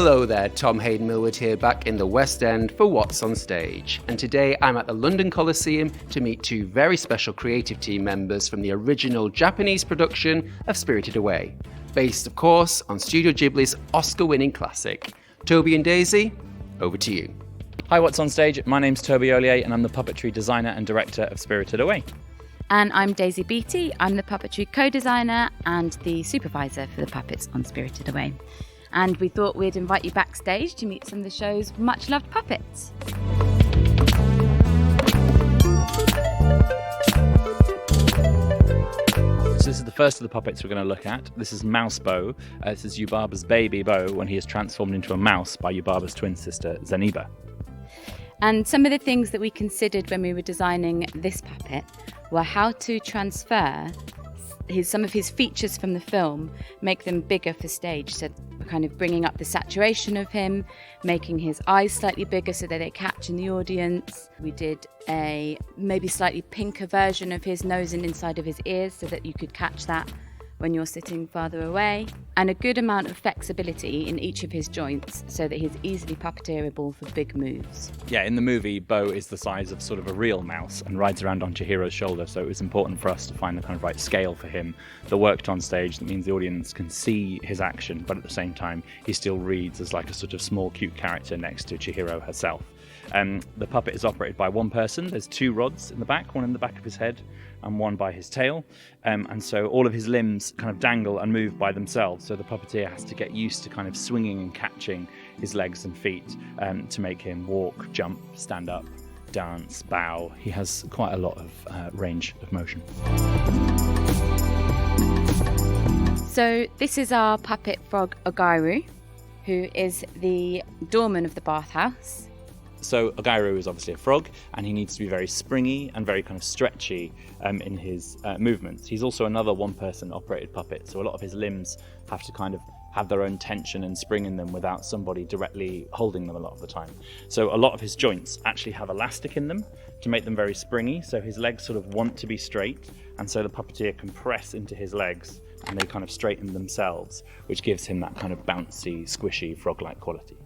Hello there, Tom Hayden-Millward here back in the West End for What's on Stage. And today I'm at the London Coliseum to meet two very special creative team members from the original Japanese production of Spirited Away. Based, of course, on Studio Ghibli's Oscar-winning classic. Toby and Daisy, over to you. Hi, What's on Stage? My name's Toby Olié and I'm the puppetry designer and director of Spirited Away. And I'm Daisy Beattie. I'm the puppetry co-designer and the supervisor for the puppets on Spirited Away. And we thought we'd invite you backstage to meet some of the show's much-loved puppets. So this is the first of the puppets we're going to look at. This is Mouse Bo. This is Yubaba's baby Bo when he is transformed into a mouse by Yubaba's twin sister, Zeniba. And some of the things that we considered when we were designing this puppet were how to transfer some of his features from the film, make them bigger for stage. So kind of bringing up the saturation of him, making his eyes slightly bigger so that they catch in the audience. We did a maybe slightly pinker version of his nose and inside of his ears so that you could catch that when you're sitting farther away, and a good amount of flexibility in each of his joints so that he's easily puppeteerable for big moves. Yeah, in the movie, Bo is the size of sort of a real mouse and rides around on Chihiro's shoulder, so it was important for us to find the kind of right scale for him that worked on stage. That means the audience can see his action, but at the same time, he still reads as like a sort of small, cute character next to Chihiro herself. The puppet is operated by one person. There's two rods in the back, one in the back of his head and one by his tail. And so all of his limbs kind of dangle and move by themselves. So the puppeteer has to get used to kind of swinging and catching his legs and feet to make him walk, jump, stand up, dance, bow. He has quite a lot of range of motion. So this is our puppet frog Ogairu, who is the doorman of the bathhouse. So Ogairu is obviously a frog, and he needs to be very springy and very kind of stretchy in his movements. He's also another one-person operated puppet, so a lot of his limbs have to kind of have their own tension and spring in them without somebody directly holding them a lot of the time. So a lot of his joints actually have elastic in them to make them very springy, so his legs sort of want to be straight, and so the puppeteer can press into his legs and they kind of straighten themselves, which gives him that kind of bouncy, squishy, frog-like quality.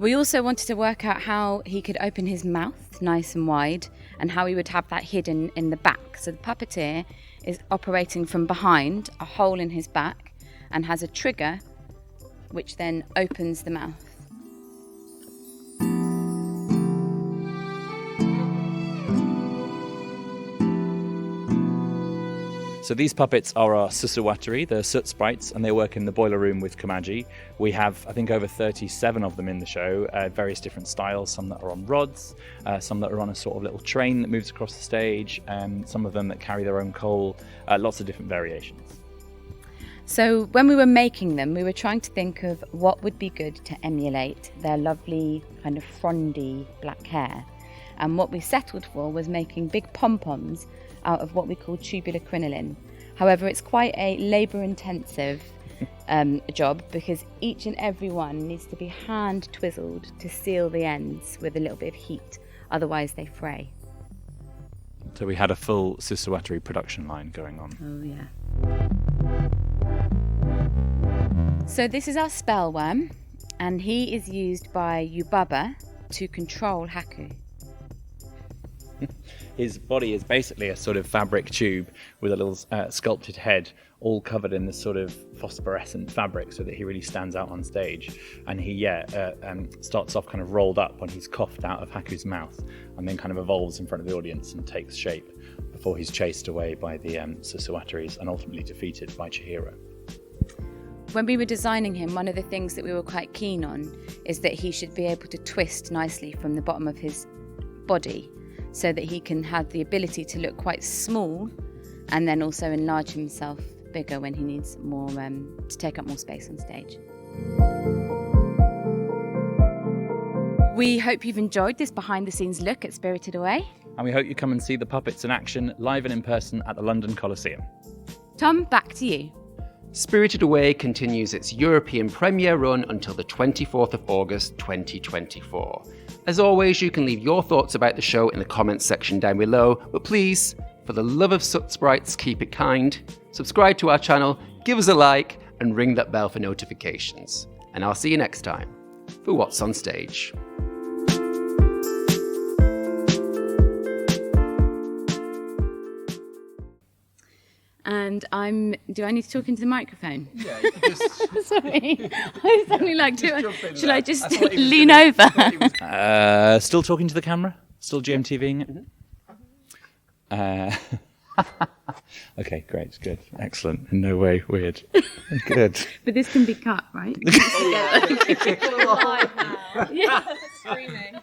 We also wanted to work out how he could open his mouth nice and wide and how he would have that hidden in the back. So the puppeteer is operating from behind a hole in his back and has a trigger which then opens the mouth. So these puppets are our susawatari, the soot sprites, and they work in the boiler room with Komaji. We have, I think, over 37 of them in the show, various different styles, some that are on rods, some that are on a sort of little train that moves across the stage, and some of them that carry their own coal, lots of different variations. So when we were making them, we were trying to think of what would be good to emulate their lovely kind of frondy black hair. And what we settled for was making big pom-poms out of what we call tubular crinoline. However, it's quite a labour-intensive job because each and every one needs to be hand twizzled to seal the ends with a little bit of heat, otherwise they fray. So we had a full susawatari production line going on. Oh yeah. So this is our spellworm, and he is used by Yubaba to control Haku. His body is basically a sort of fabric tube with a little sculpted head, all covered in this sort of phosphorescent fabric so that he really stands out on stage. And he starts off kind of rolled up when he's coughed out of Haku's mouth, and then kind of evolves in front of the audience and takes shape before he's chased away by the susawataris and ultimately defeated by Chihiro. When we were designing him, one of the things that we were quite keen on is that he should be able to twist nicely from the bottom of his body, so that he can have the ability to look quite small and then also enlarge himself bigger when he needs more to take up more space on stage. We hope you've enjoyed this behind-the-scenes look at Spirited Away. And we hope you come and see the puppets in action live and in person at the London Coliseum. Tom, back to you. Spirited Away continues its European premiere run until the 24th of August 2024. As always, you can leave your thoughts about the show in the comments section down below, but please, for the love of soot sprites, keep it kind, subscribe to our channel, give us a like, and ring that bell for notifications. And I'll see you next time for What's on Stage. And do I need to talk into the microphone? Yeah, you can just... Sorry, I suddenly like to. Should I just lean over? Still talking to the camera? Still GMTVing it? Okay, great, good, excellent. In no way weird. Good. But this can be cut, right? Live now. Yeah. Screaming.